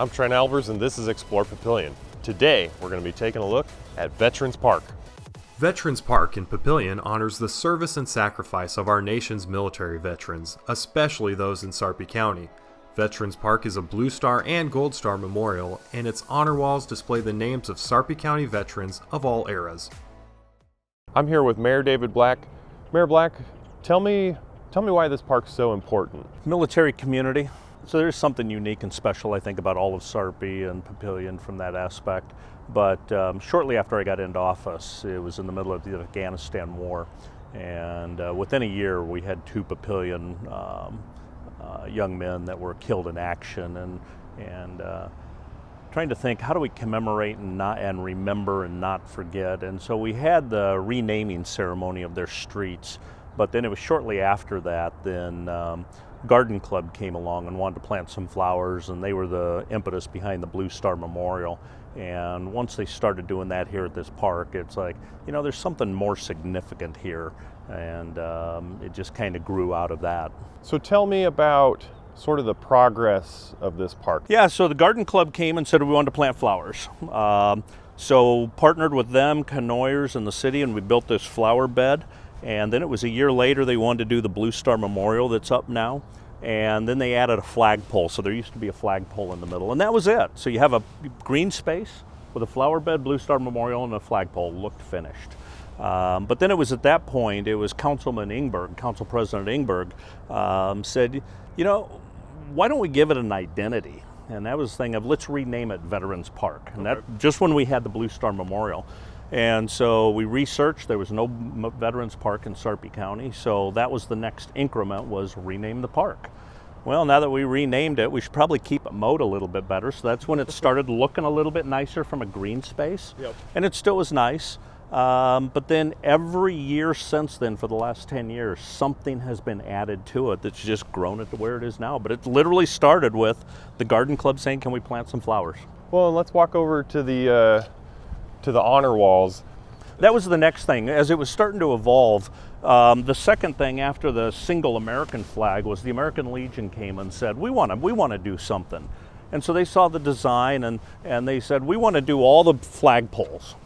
I'm Trent Albers and this is Explore Papillion. Today we're going to be taking a look at Veterans Park. Veterans Park in Papillion honors the service and sacrifice of our nation's military veterans, especially those in Sarpy County. Veterans Park is a Blue Star and Gold Star memorial, and its honor walls display the names of Sarpy County veterans of all eras. I'm here with Mayor David Black. Mayor Black, tell me why this park's so important. Military community. So there's something unique and special, I think, about all of Sarpy and Papillion from that aspect. But shortly after I got into office, it was in the middle of the Afghanistan war. And within a year, we had 2 Papillion young men that were killed in action. And trying to think, how do we commemorate and remember and not forget? And so we had the renaming ceremony of their streets. But then it was shortly after that, then Garden Club came along and wanted to plant some flowers, and they were the impetus behind the Blue Star Memorial. And once they started doing that here at this park, it's like, you know, there's something more significant here, and it just kind of grew out of that. So tell me about sort of the progress of this park. Yeah, so the Garden Club came and said we wanted to plant flowers. So partnered with them, canoyers in the city, and we built this flower bed. And then it was a year later they wanted to do the Blue Star Memorial that's up now. And then they added a flagpole. So there used to be a flagpole in the middle. And that was it. So you have a green space with a flower bed, Blue Star Memorial, and a flagpole. Looked finished. But then it was at that point, it was Council President Ingberg said, you know, why don't we give it an identity? And that was the thing of, let's rename it Veterans Park. And that just when we had the Blue Star Memorial. And so we researched, there was no Veterans Park in Sarpy County, so that was the next increment, was rename the park. Well, now that we renamed it, we should probably keep it mowed a little bit better, so that's when it started looking a little bit nicer from a green space. Yep. And it still was nice, but then every year since then, for the last 10 years, something has been added to it that's just grown it to where it is now. But it literally started with the Garden Club saying, can we plant some flowers? Well, and let's walk over to the honor walls. That was the next thing. As it was starting to evolve, the second thing after the single American flag was the American Legion came and said, we want to do something. And so they saw the design and they said, we want to do all the flagpoles.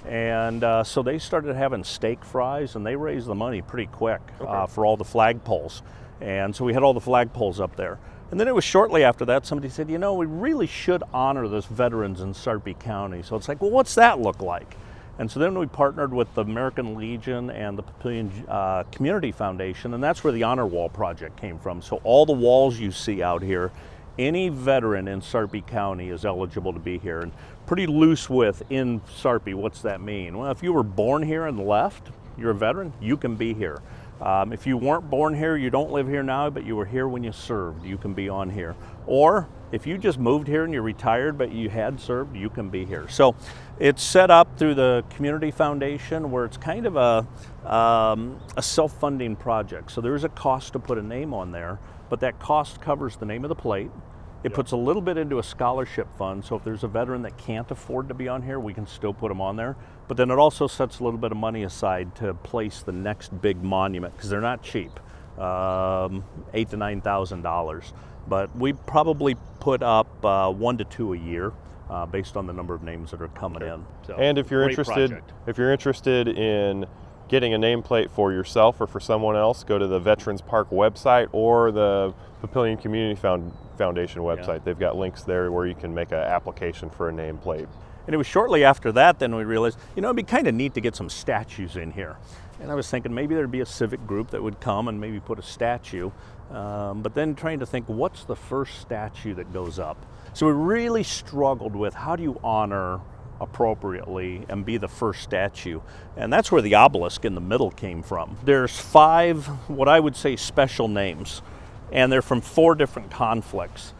And so they started having steak fries, and they raised the money pretty quick for all the flagpoles. And so we had all the flagpoles up there. And then it was shortly after that, somebody said, you know, we really should honor those veterans in Sarpy County. So it's like, well, what's that look like? And so then we partnered with the American Legion and the Papillion Community Foundation, and that's where the Honor Wall project came from. So all the walls you see out here, any veteran in Sarpy County is eligible to be here. And pretty loose with in Sarpy, what's that mean? Well, if you were born here and left, you're a veteran, you can be here. If you weren't born here, you don't live here now, but you were here when you served, you can be on here. Or if you just moved here and you're retired, but you had served, you can be here. So it's set up through the Community Foundation, where it's kind of a self-funding project. So there is a cost to put a name on there, but that cost covers the name of the plate. It puts a little bit into a scholarship fund, so if there's a veteran that can't afford to be on here, we can still put them on there. But then it also sets a little bit of money aside to place the next big monument, because they're not cheap, $8,000 to $9,000. But we probably put up 1 to 2 a year, based on the number of names that are coming in. So, and if you're interested in getting a nameplate for yourself or for someone else, go to the Veterans Park website or the Papillion Community Foundation website. Yeah. They've got links there where you can make an application for a nameplate. And it was shortly after that then we realized, you know, it'd be kind of neat to get some statues in here. And I was thinking maybe there'd be a civic group that would come and maybe put a statue. But then trying to think, what's the first statue that goes up? So we really struggled with, how do you honor appropriately and be the first statue? And that's where the obelisk in the middle came from. There's 5 what I would say special names, and they're from 4 different conflicts.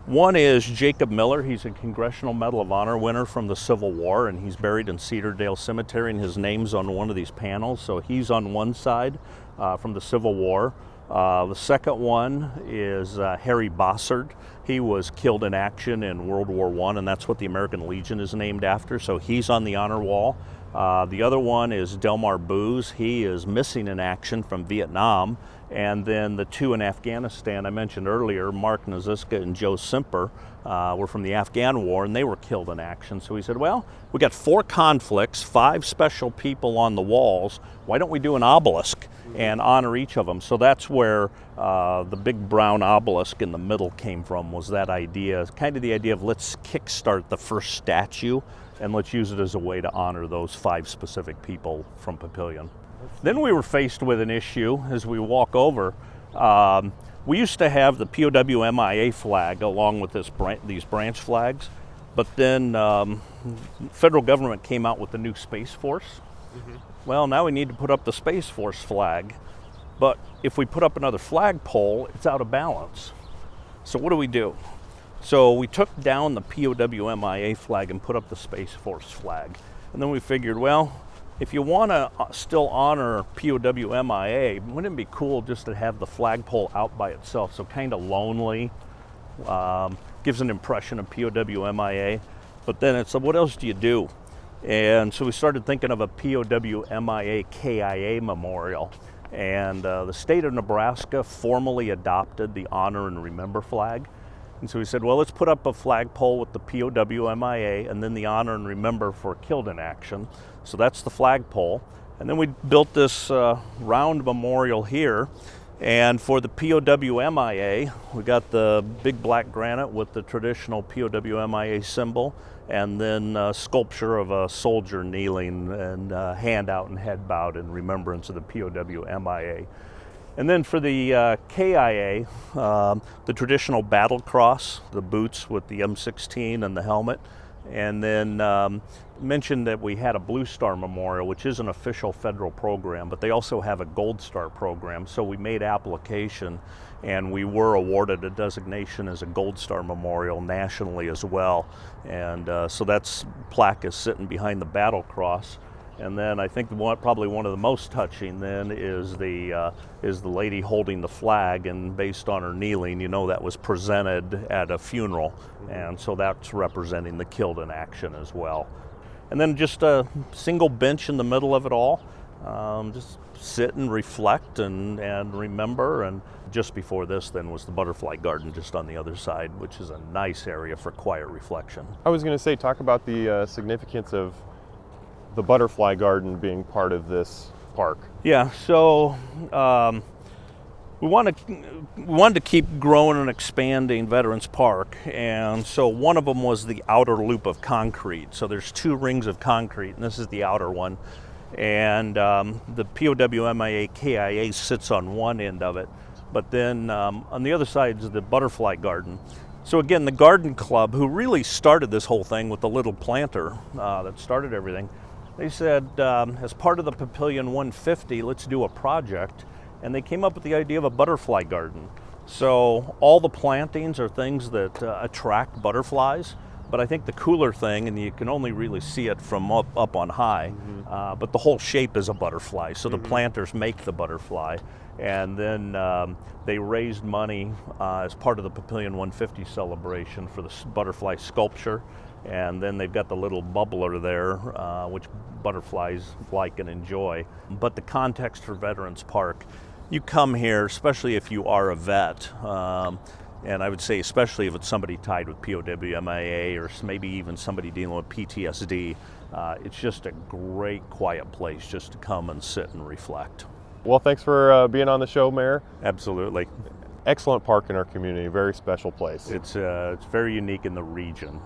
One is Jacob Miller. He's a Congressional Medal of Honor winner from the Civil War, and he's buried in Cedardale Cemetery, and his name's on one of these panels. So he's on one side from the Civil War. The second one is Harry Bossard. He was killed in action in World War I, and that's what the American Legion is named after, so he's on the honor wall. The other one is Delmar Booz. He is missing in action from Vietnam, And then the two in Afghanistan I mentioned earlier, Mark Naziska and Joe Simper, were from the Afghan war, and they were killed in action. So we said, well, we got 4 conflicts, 5 special people on the walls. Why don't we do an obelisk and honor each of them? So that's where the big brown obelisk in the middle came from, was that idea, kind of the idea of let's kickstart the first statue and let's use it as a way to honor those 5 specific people from Papillion. Then we were faced with an issue as we walk over. We used to have the POWMIA flag along with these branch flags, but then federal government came out with the new Space Force. Well, now we need to put up the Space Force flag, but if we put up another flagpole, it's out of balance. So what do? So we took down the POWMIA flag and put up the Space Force flag. And then we figured, well, if you want to still honor POWMIA, wouldn't it be cool just to have the flagpole out by itself? So kind of lonely, gives an impression of POWMIA. But then it's, what else do you do? And so we started thinking of a POWMIA KIA Memorial. And the state of Nebraska formally adopted the Honor and Remember flag. And so we said, well, let's put up a flagpole with the POWMIA and then the Honor and Remember for Killed in Action. So that's the flagpole. And then we built this round memorial here. And for the POWMIA, we got the big black granite with the traditional POWMIA symbol, and then a sculpture of a soldier kneeling and hand out and head bowed in remembrance of the POWMIA. And then for the KIA, the traditional battle cross, the boots with the M16 and the helmet. And then mentioned that we had a Blue Star Memorial, which is an official federal program, but they also have a Gold Star program. So we made application and we were awarded a designation as a Gold Star Memorial nationally as well. And so that's plaque is sitting behind the battle cross. And then I think probably one of the most touching then is the lady holding the flag, and based on her kneeling, you know, that was presented at a funeral, and so that's representing the killed in action as well. And then just a single bench in the middle of it all, just sit and reflect and remember. And just before this then was the butterfly garden just on the other side, which is a nice area for quiet reflection. I was going to say, talk about the significance of the butterfly garden being part of this park. Yeah, so we wanted to keep growing and expanding Veterans Park, and so one of them was the outer loop of concrete. So there's 2 rings of concrete, and this is the outer one. And the POWMIA KIA sits on one end of it, but then on the other side is the butterfly garden. So again, the garden club, who really started this whole thing with the little planter that started everything, they said, as part of the Papillion 150, let's do a project. And they came up with the idea of a butterfly garden. So all the plantings are things that attract butterflies. But I think the cooler thing, and you can only really see it from up on high, but the whole shape is a butterfly. So the planters make the butterfly. And then they raised money as part of the Papillion 150 celebration for the butterfly sculpture. And then they've got the little bubbler there, which butterflies like and enjoy. But the context for Veterans Park, you come here, especially if you are a vet, and I would say especially if it's somebody tied with POWMIA or maybe even somebody dealing with PTSD, it's just a great quiet place just to come and sit and reflect. Well, thanks for being on the show, Mayor. Absolutely. Excellent park in our community, very special place. It's very unique in the region.